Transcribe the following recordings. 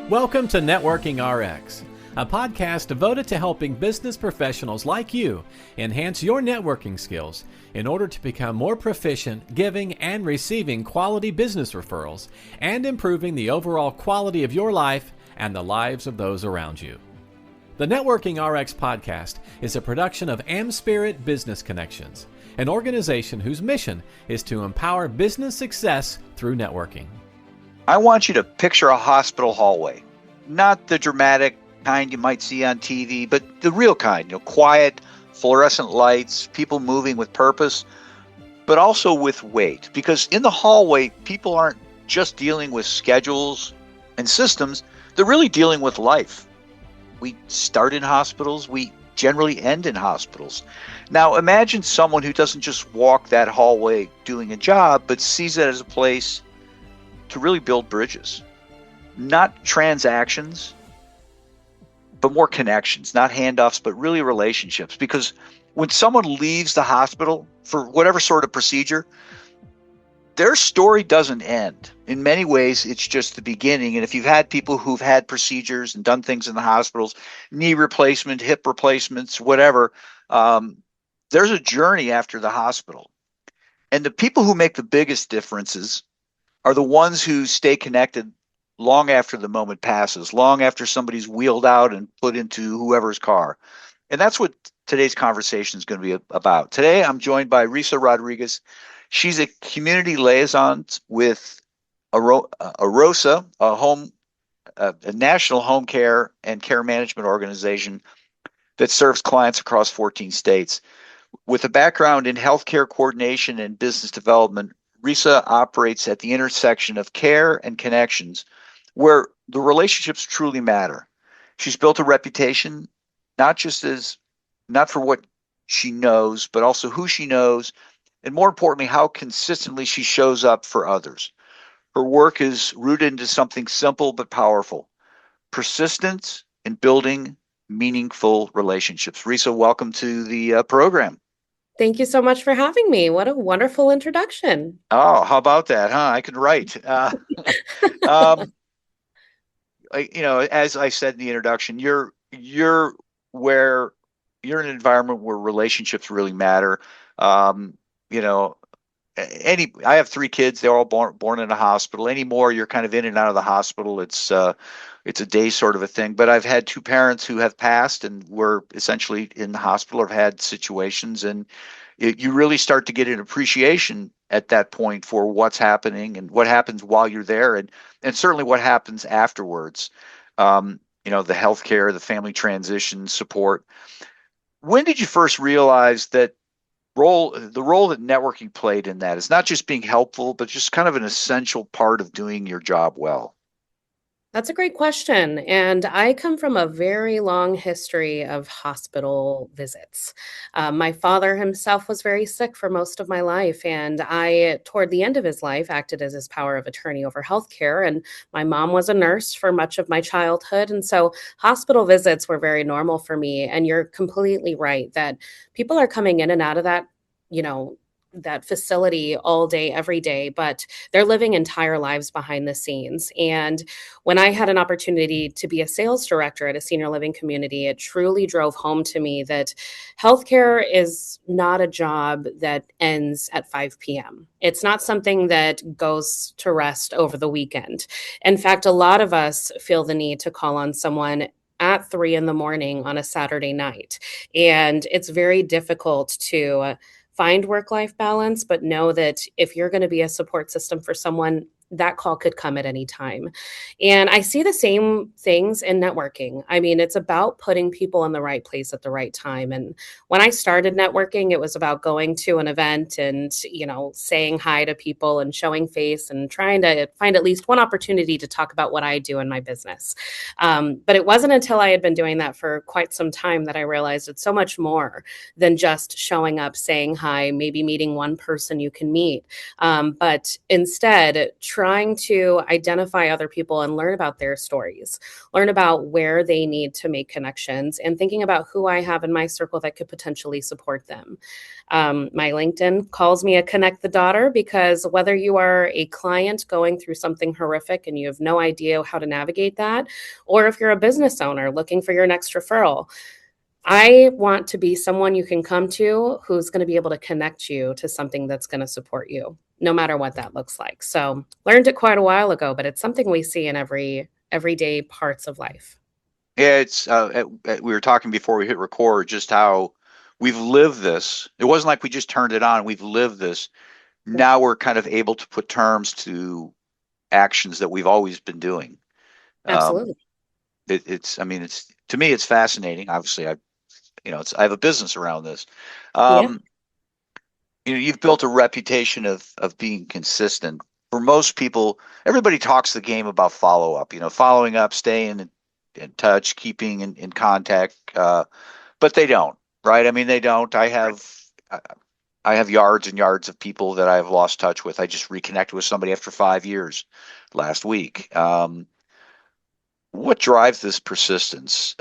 Welcome to Networking RX, a podcast devoted to helping business professionals like you enhance your networking skills in order to become more proficient giving and receiving quality business referrals and improving the overall quality of your life and the lives of those around you. The Networking RX podcast is a production of AmSpirit Business Connections, an organization whose mission is to empower business success through networking. I want you to picture a hospital hallway, not the dramatic kind you might see on TV, but the real kind, quiet, fluorescent lights, people moving with purpose, but also with weight. Because in the hallway, people aren't just dealing with schedules and systems, they're really dealing with life. We start in hospitals, we generally end in hospitals. Now imagine someone who doesn't just walk that hallway doing a job, but sees it as a place to really build bridges, not transactions, but more connections, not handoffs, but really relationships. Because when someone leaves the hospital for whatever sort of procedure, their story doesn't end. In many ways, it's just the beginning. And if you've had people who've had procedures and done things in the hospitals, knee replacement, hip replacements, whatever, there's a journey after the hospital. And the people who make the biggest differences are the ones who stay connected long after the moment passes, long after somebody's wheeled out and put into whoever's car. And that's what today's conversation is going to be about. Today, I'm joined by Risa Rodriguez. She's a community liaison with AROSA, a national home care and care management organization that serves clients across 14 states. With a background in healthcare coordination and business development, Risa operates at the intersection of care and connections, where the relationships truly matter. She's built a reputation, not for what she knows, but also who she knows, and more importantly, how consistently she shows up for others. Her work is rooted into something simple but powerful: persistence in building meaningful relationships. Risa, welcome to the program. Thank you so much for having me. What a wonderful introduction. Oh, how about that, huh? I can write. As I said in the introduction, you're in an environment where relationships really matter. I have 3 kids. They're all born in a hospital. Anymore, you're kind of in and out of the hospital. It's a day sort of a thing. But I've had 2 parents who have passed and were essentially in the hospital or have had situations, and you really start to get an appreciation at that point for what's happening and what happens while you're there, and certainly what happens afterwards. The healthcare, the family transition support. When did you first realize that the role that networking played in that is not just being helpful, but just kind of an essential part of doing your job well? That's a great question. And I come from a very long history of hospital visits. My father himself was very sick for most of my life. And I, toward the end of his life, acted as his power of attorney over healthcare. And my mom was a nurse for much of my childhood. And so hospital visits were very normal for me. And you're completely right that people are coming in and out of that facility all day, every day, but they're living entire lives behind the scenes. And when I had an opportunity to be a sales director at a senior living community, it truly drove home to me that healthcare is not a job that ends at 5 p.m. It's not something that goes to rest over the weekend. In fact, a lot of us feel the need to call on someone at 3 a.m. on a Saturday night. And it's very difficult to find work-life balance, but know that if you're going to be a support system for someone, that call could come at any time. And I see the same things in networking. I mean, it's about putting people in the right place at the right time. And when I started networking, it was about going to an event and, saying hi to people and showing face and trying to find at least one opportunity to talk about what I do in my business. But it wasn't until I had been doing that for quite some time that I realized it's so much more than just showing up, saying hi, maybe meeting one person you can meet. But instead, trying to identify other people and learn about their stories, learn about where they need to make connections, and thinking about who I have in my circle that could potentially support them. My LinkedIn calls me a connect the daughter, because whether you are a client going through something horrific and you have no idea how to navigate that, or if you're a business owner looking for your next referral, I want to be someone you can come to who's going to be able to connect you to something that's going to support you, no matter what that looks like. So learned it quite a while ago, but it's something we see in everyday parts of life. Yeah, it's we were talking before we hit record just how we've lived this. It wasn't like we just turned it on. We've lived this. Now we're kind of able to put terms to actions that we've always been doing. Um, Absolutely. I mean, it's to me, it's fascinating. Obviously, I have a business around this. Yeah, Um, you've built a reputation of being consistent. For most people, everybody talks the game about follow up. Following up, staying in touch, keeping in contact, but they don't, right? I mean, they don't. I have yards and yards of people that I've lost touch with. I just reconnected with somebody after 5 years last week. What drives this persistence?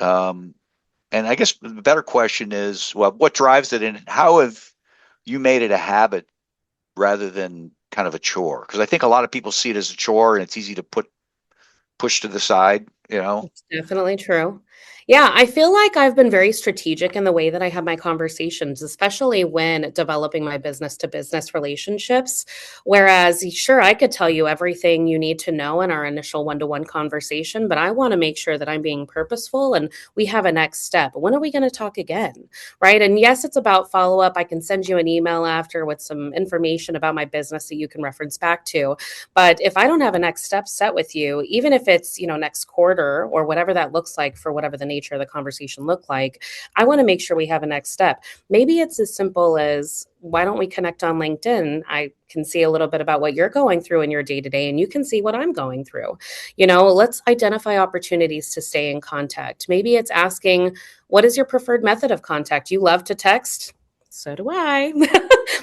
And I guess the better question is, well, what drives it, and how have you made it a habit rather than kind of a chore? Because I think a lot of people see it as a chore, and it's easy to push to the side. it's definitely true. Yeah, I feel like I've been very strategic in the way that I have my conversations, especially when developing my business to business relationships. Whereas, sure, I could tell you everything you need to know in our initial one-to-one conversation, but I want to make sure that I'm being purposeful and we have a next step. When are we going to talk again? Right. And yes, it's about follow up. I can send you an email after with some information about my business that you can reference back to. But if I don't have a next step set with you, even if it's, next quarter or whatever that looks like for whatever the nature of the conversation look like, I want to make sure we have a next step. Maybe it's as simple as, why don't we connect on LinkedIn? I can see a little bit about what you're going through in your day to day, and you can see what I'm going through. Let's identify opportunities to stay in contact. Maybe it's asking, what is your preferred method of contact? You love to text. So do I.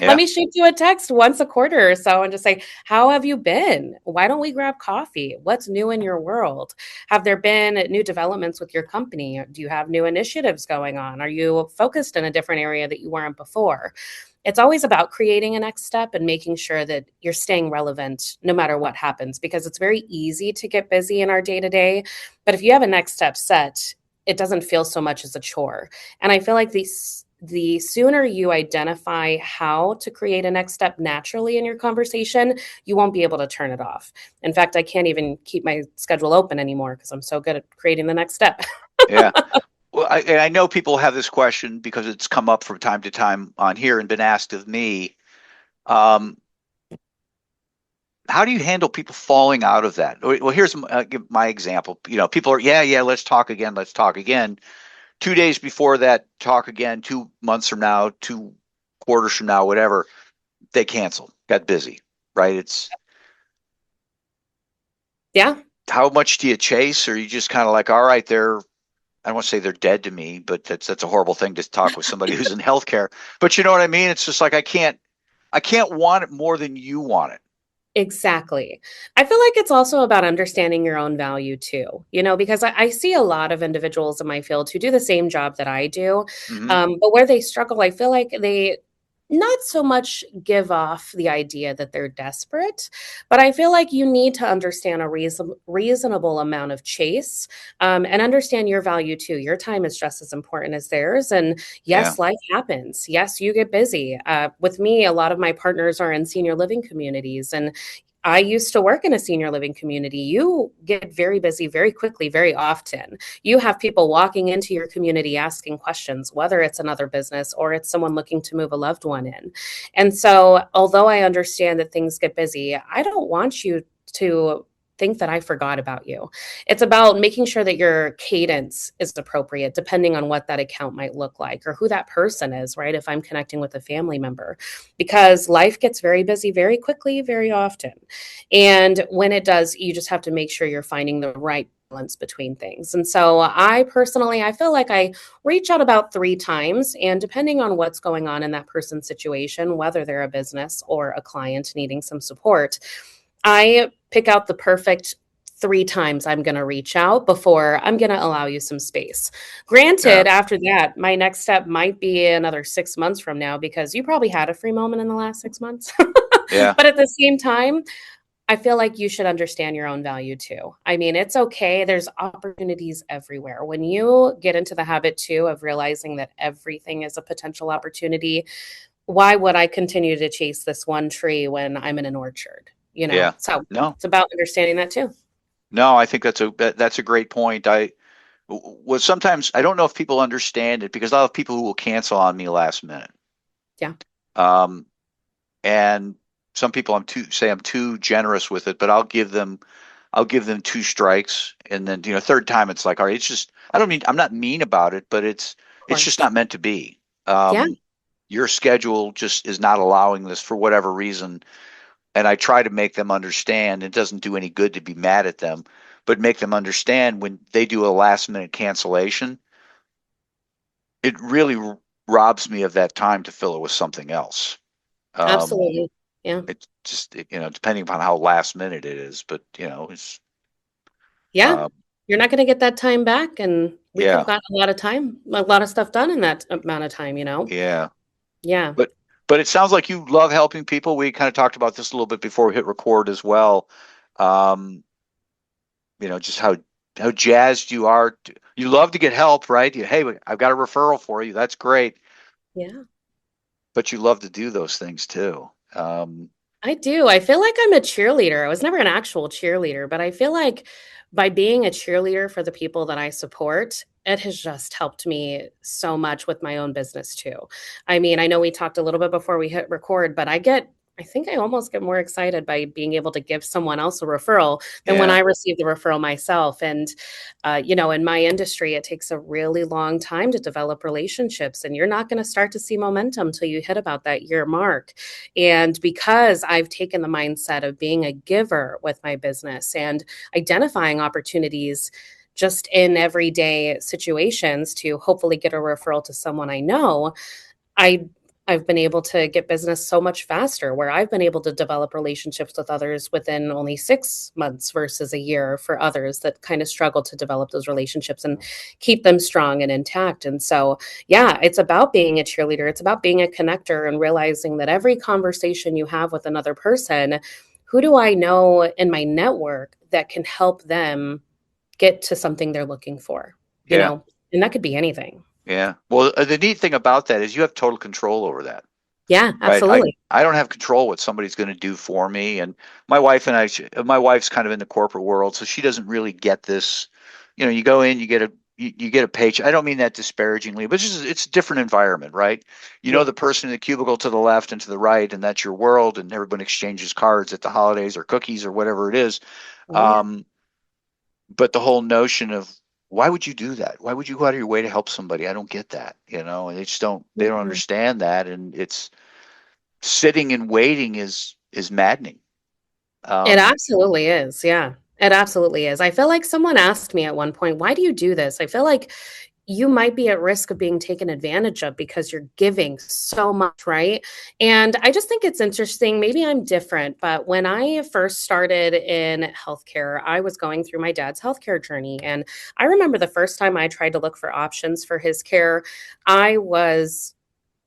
Let Yeah, me shoot you a text once a quarter or so and just say, how have you been? Why don't we grab coffee? What's new in your world? Have there been new developments with your company? Do you have new initiatives going on? Are you focused in a different area that you weren't before? It's always about creating a next step and making sure that you're staying relevant no matter what happens, because it's very easy to get busy in our day to day. But if you have a next step set, it doesn't feel so much as a chore. And I feel like the sooner you identify how to create a next step naturally in your conversation, you won't be able to turn it off. In fact, I can't even keep my schedule open anymore because I'm so good at creating the next step. yeah. Well, I know people have this question because it's come up from time to time on here and been asked of me. Um, how do you handle people falling out of that? Well, here's give my example. People are, yeah, yeah, let's talk again. Let's talk again. 2 days before that, talk again. 2 months from now, 2 quarters from now, whatever, they canceled, got busy, right? It's Yeah, how much do you chase? Or you just kind of like, all right, I don't want to say they're dead to me, but that's a horrible thing to talk with somebody who's in healthcare. But you know what I mean? It's just like I can't want it more than you want it. exactly. I feel like it's also about understanding your own value too, because I see a lot of individuals in my field who do the same job that I do. Hmm. But where they struggle, I feel like they not so much give off the idea that they're desperate, but I feel like you need to understand a reasonable amount of chase, and understand your value too. Your time is just as important as theirs. And Yeah, yes, life happens. Yes, you get busy. With me, a lot of my partners are in senior living communities, and I used to work in a senior living community. You get very busy very quickly, very often. You have people walking into your community asking questions, whether it's another business or it's someone looking to move a loved one in. And so, although I understand that things get busy, I don't want you to think that I forgot about you. It's about making sure that your cadence is appropriate depending on what that account might look like or who that person is, right? If I'm connecting with a family member, because life gets very busy very quickly, very often. And when it does, you just have to make sure you're finding the right balance between things. And so I feel like I reach out about 3 times, and depending on what's going on in that person's situation, whether they're a business or a client needing some support, I pick out the perfect 3 times I'm going to reach out before I'm going to allow you some space. Yeah. Granted, after that, my next step might be another 6 months from now because you probably had a free moment in the last 6 months. Yeah. But at the same time, I feel like you should understand your own value too. I mean, it's okay. There's opportunities everywhere. When you get into the habit too of realizing that everything is a potential opportunity, why would I continue to chase this one tree when I'm in an orchard? Yeah. So No. it's about understanding that too. No, I think that's a great point. I was sometimes I don't know if people understand it because I have people who will cancel on me last minute. Yeah. Um, and some people I'm too generous with it, but I'll give them two strikes, and then third time it's like, all right, it's just I'm not mean about it, but Of it's just course. not meant to be. Yeah. Your schedule just is not allowing this for whatever reason, and I try to make them understand. It doesn't do any good to be mad at them, but make them understand when they do a last minute cancellation, it really robs me of that time to fill it with something else. Um, Absolutely. Yeah. it's just depending upon how last minute it is, but it's Yeah. um, You're not going to get that time back. And we could have yeah, gotten a lot of time, a lot of stuff done in that amount of time. yeah. Yeah. But it sounds like you love helping people. We kind of talked about this a little bit before we hit record as well. Um, just how jazzed you are. You love to get help, right? Hey, I've got a referral for you. That's great. Yeah. But you love to do those things too. I do. I feel like I'm a cheerleader. I was never an actual cheerleader, but I feel like by being a cheerleader for the people that I support, it has just helped me so much with my own business too. I mean, I know we talked a little bit before we hit record, but I think I almost get more excited by being able to give someone else a referral than when Yeah, I receive the referral myself. And, in my industry, it takes a really long time to develop relationships, and you're not going to start to see momentum till you hit about that year mark. And because I've taken the mindset of being a giver with my business and identifying opportunities just in everyday situations to hopefully get a referral to someone I know, I I've been able to get business so much faster where I've been able to develop relationships with others within only 6 months versus a year for others that kind of struggle to develop those relationships and keep them strong and intact. And so, yeah, it's about being a cheerleader. It's about being a connector and realizing that every conversation you have with another person, who do I know in my network that can help them get to something they're looking for, you yeah, know? And that could be anything. yeah. Well, the neat thing about that is you have total control over that. Yeah, Right. I absolutely. I don't have control what somebody's going to do for me. And my wife's kind of in the corporate world, so she doesn't really get this. You go in, you get a paycheck. I don't mean that disparagingly, but it's a different environment, right? You know Yeah. the person in the cubicle to the left and to the right, and that's your world, and everyone exchanges cards at the holidays or cookies or whatever it is. Oh, yeah. Um, but the whole notion of why would you do that? Why would you go out of your way to help somebody? I don't get that, and they don't Yeah. understand that, and it's sitting and waiting is maddening. It Um, absolutely is, yeah. It absolutely is. I feel like someone asked me at one point, "Why do you do this?" I feel like you might be at risk of being taken advantage of because you're giving so much, right? And I just think it's interesting. Maybe I'm different, but when I first started in healthcare, I was going through my dad's healthcare journey. And I remember the first time I tried to look for options for his care, I was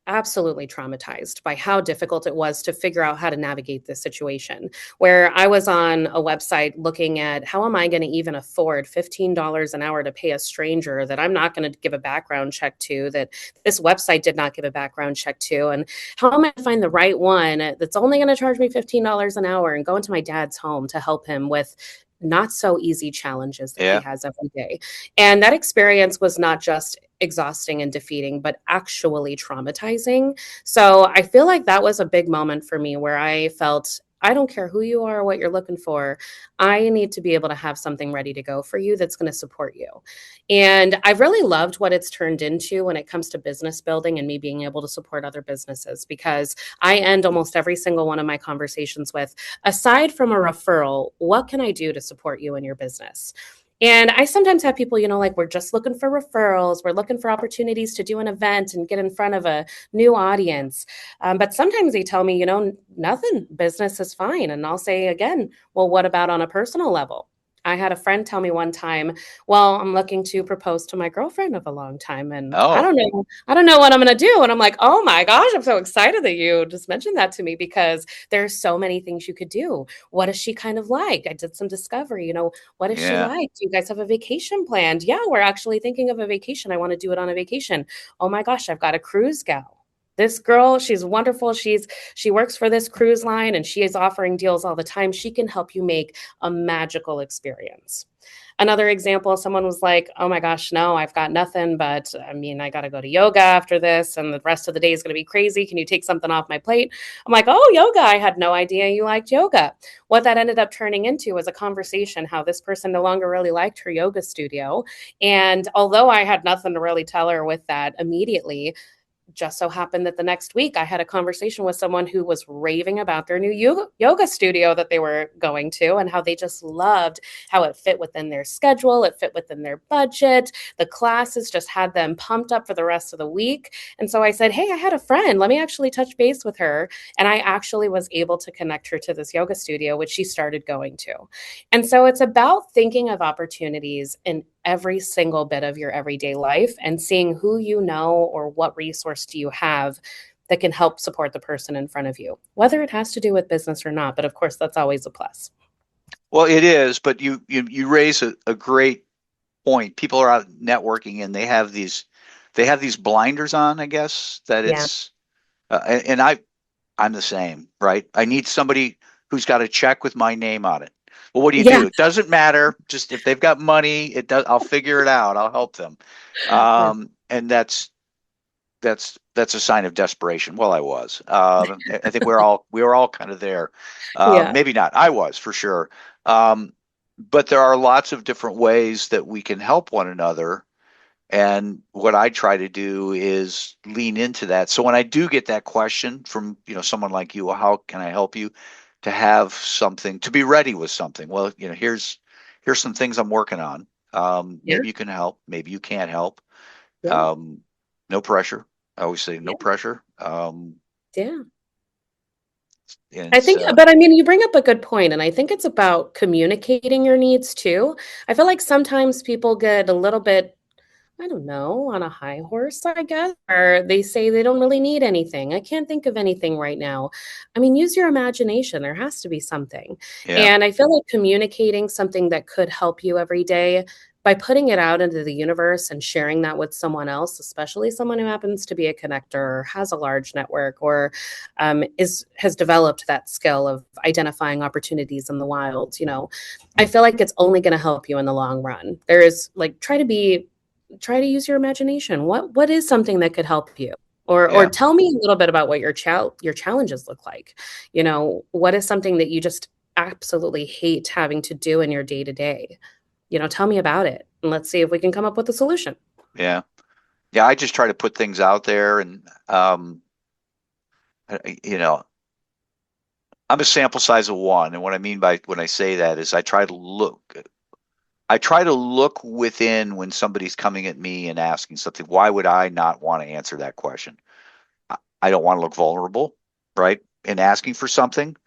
absolutely traumatized by how difficult it was to figure out how to navigate this situation. Where I was on a website looking at how am I going to even afford $15 an hour to pay a stranger that I'm not going to give a background check to, that this website did not give a background check to, and how am I going to find the right one that's only going to charge me $15 an hour and go into my dad's home to help him with not so easy challenges that he yeah, has every day. And that experience was not just exhausting and defeating, but actually traumatizing. So I feel like that was a big moment for me where I felt I don't care who you are or what you're looking for. I need to be able to have something ready to go for you that's going to support you. And I've really loved what it's turned into when it comes to business building and me being able to support other businesses because I end almost every single one of my conversations with, aside from a referral, what can I do to support you in your business? And I sometimes have people, like we're just looking for referrals, we're looking for opportunities to do an event and get in front of a new audience. But sometimes they tell me, nothing, business is fine. And I'll say again, well, what about on a personal level? I had a friend tell me one time, well, I'm looking to propose to my girlfriend of a long time and I Oh, don't know. I don't know what I'm going to do. And I'm like, "Oh my gosh, I'm so excited that you just mentioned that to me because there's so many things you could do. What is she kind of like?" I did some discovery, what is she yeah. like? Do you guys have a vacation planned? Yeah, we're actually thinking of a vacation. I want to do it on a vacation. Oh my gosh, I've got a cruise gal. This girl, she's wonderful. She works for this cruise line and she is offering deals all the time. She can help you make a magical experience. Another example, someone was like, "Oh my gosh, no, I've got nothing, but I mean, I got to go to yoga after this, and the rest of the day is going to be crazy. Can you take something off my plate?" I'm like, "Oh, yoga. I had no idea you liked yoga." What that ended up turning into was a conversation how this person no longer really liked her yoga studio. And although I had nothing to really tell her with that immediately, just so happened that the next week I had a conversation with someone who was raving about their new yoga studio that they were going to and how they just loved how it fit within their schedule, it fit within their budget. The classes just had them pumped up for the rest of the week. And so I said, "Hey, I had a friend. Let me actually touch base with her." And I actually was able to connect her to this yoga studio, which she started going to. And so it's about thinking of opportunities in every single bit of your everyday life and seeing who you know or what resource do you have that can help support the person in front of you, whether it has to do with business or not. But of course, that's always a plus. Well, it is, but you raise a great point. People are out networking and they have these blinders on, I guess, that Yeah. it's and I'm the same, right? I need somebody who's got a check with my name on it. Well, what do you Yeah. do? It doesn't matter. Just if they've got money, it does. I'll figure it out. I'll help them. Yeah. And that's a sign of desperation. Well, I was. I think we were all kind of there. Yeah. Maybe not. I was for sure. Um, but there are lots of different ways that we can help one another. And what I try to do is lean into that. So when I do get that question from, someone like you, well, how can I help you? To have something, to be ready with something. Well, here's some things I'm working on. Yeah. Maybe you can help, maybe you can't help. Yeah. Um, no pressure. I always say no Yeah. pressure. Yeah. And I it's think, but I mean, you bring up a good point, and I think it's about communicating your needs too. I feel like sometimes people get a little bit, I don't know, on a high horse, I guess, or they say they don't really need anything. I can't think of anything right now. I mean, use your imagination. There has to be something. yeah, And I feel like communicating something that could help you every day by putting it out into the universe and sharing that with someone else, especially someone who happens to be a connector or has a large network or is has developed that skill of identifying opportunities in the wild. I feel like it's only going to help you in the long run. There is like try to use your imagination. What is something that could help you? Or yeah. tell me a little bit about what your challenges look like. What is something that you just absolutely hate having to do in your day to day? Tell me about it and let's see if we can come up with a solution. Yeah. Yeah. I just try to put things out there and, I- you know, I'm a sample size of one. And what I mean by when I say that is I try to look within when somebody's coming at me and asking something. Why would I not want to answer that question? I don't want to look vulnerable, right? In asking for something.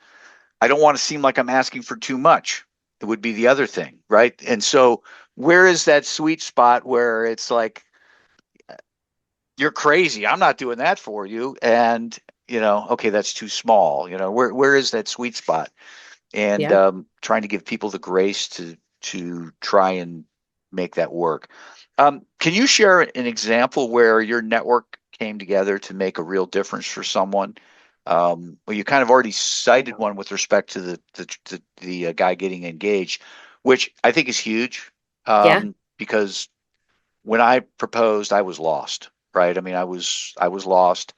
I don't want to seem like I'm asking for too much. It would be the other thing, right? And so, where is that sweet spot where it's like, you're crazy. I'm not doing that for you. And, okay, that's too small. Where is that sweet spot? And Yeah. trying to give people the grace to try and make that work. Can you share an example where your network came together to make a real difference for someone? Well, you kind of already cited one with respect to the guy getting engaged, which I think is huge, Yeah. because when I proposed, I was lost, right? I mean, I was lost.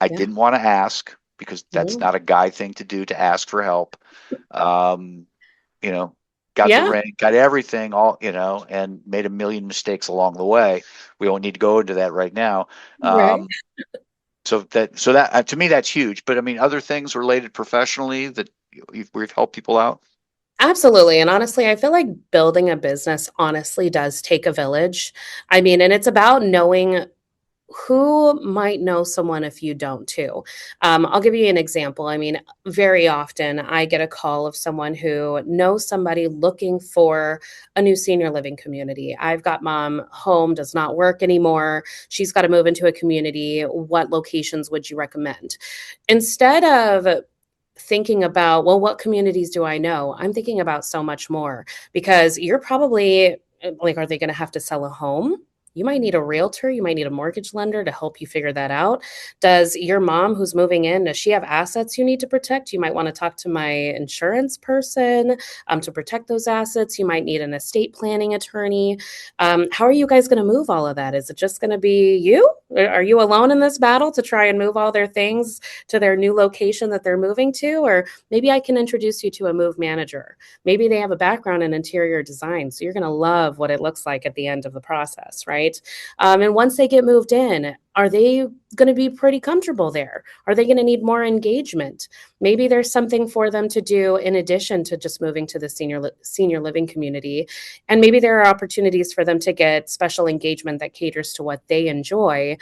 I Yeah. didn't want to ask because that's No. not a guy thing to do, to ask for help. Um, you know, got the Yeah. ring, got everything, all, and made a million mistakes along the way. We don't need to go into that right now. Right. Um, so that to me, that's huge. But I mean, other things related professionally that we've helped people out. Absolutely. And honestly, I feel like building a business honestly does take a village. I mean, and it's about knowing who might know someone if you don't too. I'll give you an example. I mean, very often I get a call of someone who knows somebody looking for a new senior living community. I've got mom home, does not work anymore. She's got to move into a community. What locations would you recommend? Instead of thinking about, well, what communities do I know? I'm thinking about so much more because you're probably like, are they going to have to sell a home? You might need a realtor. You might need a mortgage lender to help you figure that out. Does your mom who's moving in, does she have assets you need to protect? You might want to talk to my insurance person to protect those assets. You might need an estate planning attorney. How are you guys going to move all of that? Is it just going to be you? Are you alone in this battle to try and move all their things to their new location that they're moving to? Or maybe I can introduce you to a move manager. Maybe they have a background in interior design. So you're going to love what it looks like at the end of the process, right? And once they get moved in, are they going to be pretty comfortable there? Are they going to need more engagement? Maybe there's something for them to do in addition to just moving to the senior living community. And maybe there are opportunities for them to get special engagement that caters to what they enjoy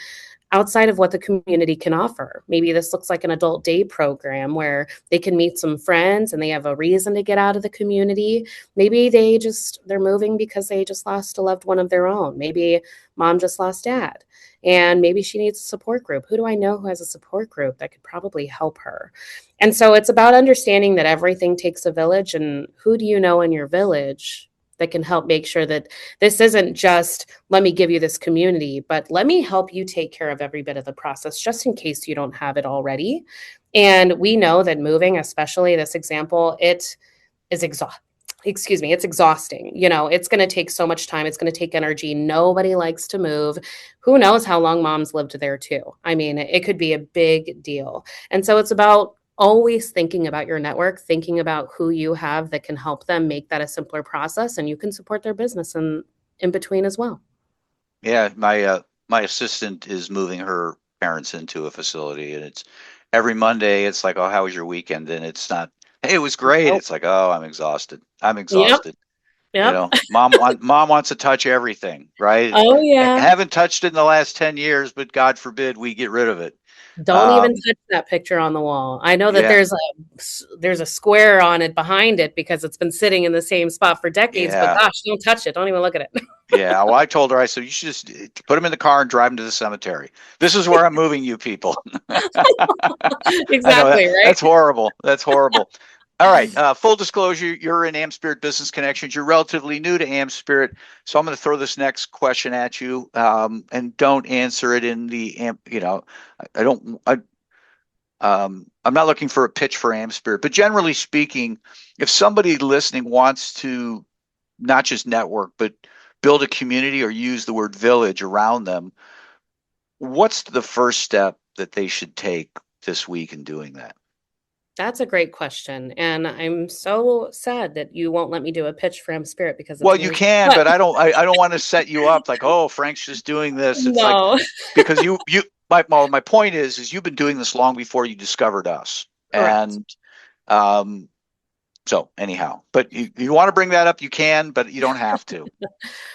outside of what the community can offer. Maybe this looks like an adult day program where they can meet some friends and they have a reason to get out of the community. Maybe they're moving because they just lost a loved one of their own. Maybe mom just lost dad and maybe she needs a support group. Who do I know who has a support group that could probably help her? And so it's about understanding that everything takes a village, and who do you know in your village that can help make sure that this isn't just, let me give you this community, but let me help you take care of every bit of the process just in case you don't have it already. And we know that moving, especially this example, it is it's exhausting. You know, it's going to take so much time. It's going to take energy. Nobody likes to move. Who knows how long mom's lived there too? I mean, it could be a big deal. And so it's about always thinking about your network, thinking about who you have that can help them make that a simpler process, and you can support their business in between as well. Yeah, my assistant is moving her parents into a facility, and it's every Monday. It's like, oh, how was your weekend? And it's not, hey, it was great. Nope. It's like, oh, I'm exhausted. I'm Yep. exhausted. You Yep. know, mom wants to touch everything, right? Oh yeah. Haven't touched it in the last 10 years, but God forbid we get rid of it. Don't even Um, touch that picture on the wall. I know that yeah, there's a square on it behind it because it's been sitting in the same spot for decades, but yeah, gosh, don't touch it. Don't even look at it. yeah. Well, I told her, I said, you should just put them in the car and drive them to the cemetery. This is where I'm moving you people. I know Exactly, right? that's horrible. That's horrible. All right. Full disclosure, you're in AmSpirit Business Connections. You're relatively new to AmSpirit, so I'm going to throw this next question at you, and don't answer it in the amp. You know, I don't. I'm not looking for a pitch for AmSpirit, but generally speaking, if somebody listening wants to not just network but build a community or use the word village around them, what's the first step that they should take this week in doing that? That's a great question. And I'm so sad that you won't let me do a pitch for AmSpirit because it's Well, you really can, fun. but I don't want to set you up like, oh, Frank's just doing this. It's like, No, because my point is you've been doing this long before you discovered us. correct. And so anyhow, but you want to bring that up, you can, but you don't have to.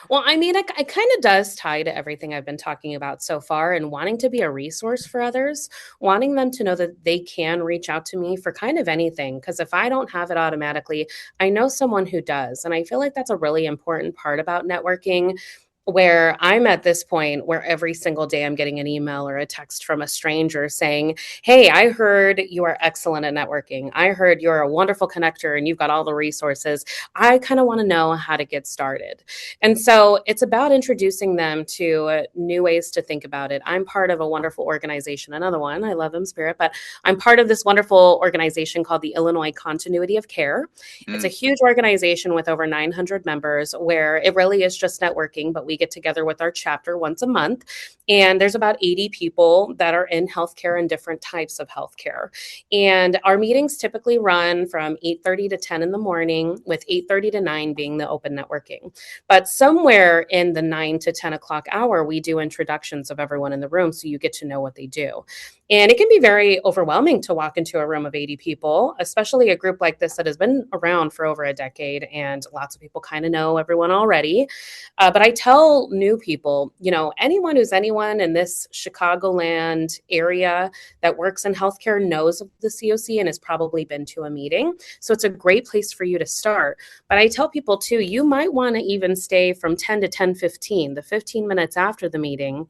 Well, I mean, it kind of does tie to everything I've been talking about so far, and wanting to be a resource for others, wanting them to know that they can reach out to me for kind of anything. Because if I don't have it automatically, I know someone who does. And I feel like that's a really important part about networking, where I'm at this point where every single day I'm getting an email or a text from a stranger saying, hey, I heard you are excellent at networking. I heard you're a wonderful connector and you've got all the resources. I kind of want to know how to get started. And so it's about introducing them to new ways to think about it. I'm part of a wonderful organization, another one, I love AmSpirit, but I'm part of this wonderful organization called the Illinois Continuity of Care. It's a Mm, huge organization with over 900 members where it really is just networking, but we we get together with our chapter once a month. And there's about 80 people that are in healthcare and different types of healthcare. And our meetings typically run from 8:30 to 10 in the morning, with 8:30 to 9 being the open networking. But somewhere in the 9 to 10 o'clock hour, we do introductions of everyone in the room so you get to know what they do. And it can be very overwhelming to walk into a room of 80 people, especially a group like this that has been around for over a decade and lots of people kind of know everyone already. But I tell new people, anyone who's anyone in this Chicagoland area that works in healthcare knows of the COC and has probably been to a meeting. So it's a great place for you to start. But I tell people too, you might want to even stay from 10 to 10:15, the 15 minutes after the meeting,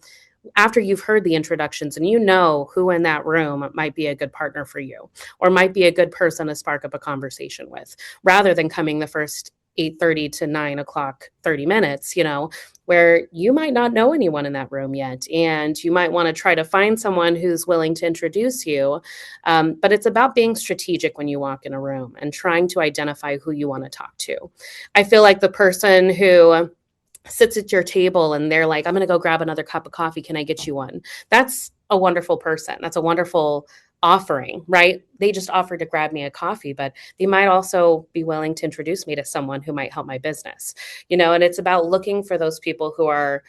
after you've heard the introductions and you know who in that room might be a good partner for you or might be a good person to spark up a conversation with, rather than coming the first 8:30 to 9 o'clock, 30 minutes, where you might not know anyone in that room yet. And you might want to try to find someone who's willing to introduce you. But it's about being strategic when you walk in a room and trying to identify who you want to talk to. I feel like the person who sits at your table and they're like, I'm going to go grab another cup of coffee. Can I get you one? That's a wonderful person. That's a wonderful offering, right? They just offered to grab me a coffee, but they might also be willing to introduce me to someone who might help my business, and it's about looking for those people who are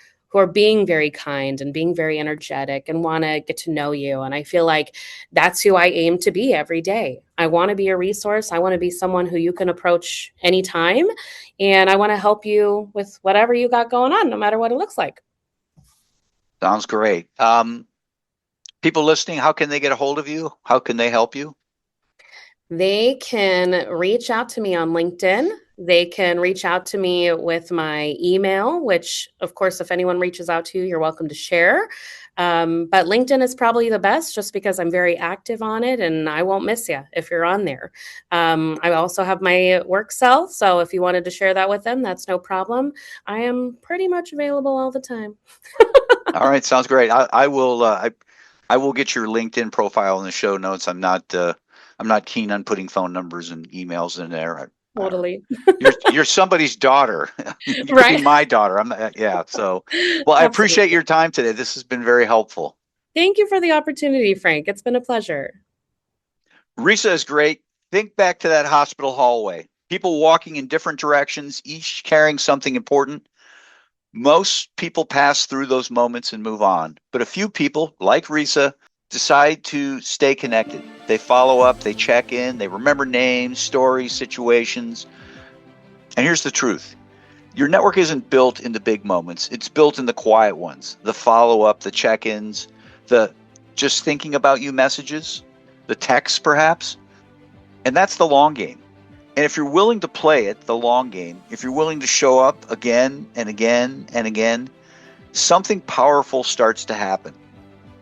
being very kind and being very energetic and want to get to know you. And I feel like that's who I aim to be every day. I want to be a resource. I want to be someone who you can approach anytime. And I want to help you with whatever you got going on, no matter what it looks like. Sounds great. People listening, how can they get a hold of you? How can they help you? They can reach out to me on LinkedIn. They can reach out to me with my email, which, of course, if anyone reaches out to you, you're welcome to share. But LinkedIn is probably the best just because I'm very active on it and I won't miss you if you're on there. I also have my work cell. So if you wanted to share that with them, that's no problem. I am pretty much available all the time. All right. Sounds great. I will get your LinkedIn profile in the show notes. I'm not keen on putting phone numbers and emails in there. Totally. You're somebody's daughter. You could Right. be my daughter. Yeah. So, well, I appreciate your time today. This has been very helpful. Thank you for the opportunity, Frank. It's been a pleasure. Risa is great. Think back to that hospital hallway. People walking in different directions, each carrying something important. Most people pass through those moments and move on. But a few people, like Risa, decide to stay connected. They follow up, they check in, they remember names, stories, situations. And here's the truth. Your network isn't built in the big moments. It's built in the quiet ones, the follow-up, the check-ins, the just thinking about you messages, the texts perhaps. And that's the long game. And if you're willing to play it, the long game, if you're willing to show up again and again and again, something powerful starts to happen.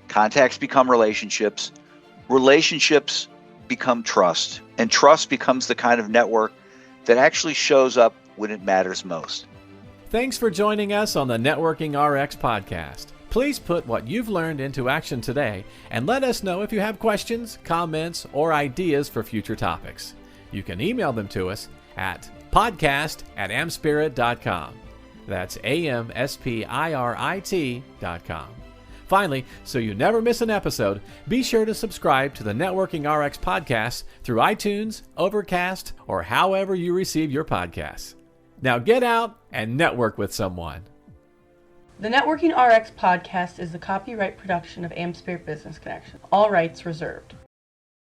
Contacts become relationships. Relationships become trust. And trust becomes the kind of network that actually shows up when it matters most. Thanks for joining us on the Networking RX podcast. Please put what you've learned into action today and let us know if you have questions, comments, or ideas for future topics. You can email them to us at podcast@amspirit.com. That's AmSpirit.com. Finally, so you never miss an episode, be sure to subscribe to the Networking RX podcast through iTunes, Overcast, or however you receive your podcasts. Now get out and network with someone. The Networking RX podcast is the copyright production of AmSpirit Business Connections. All rights reserved.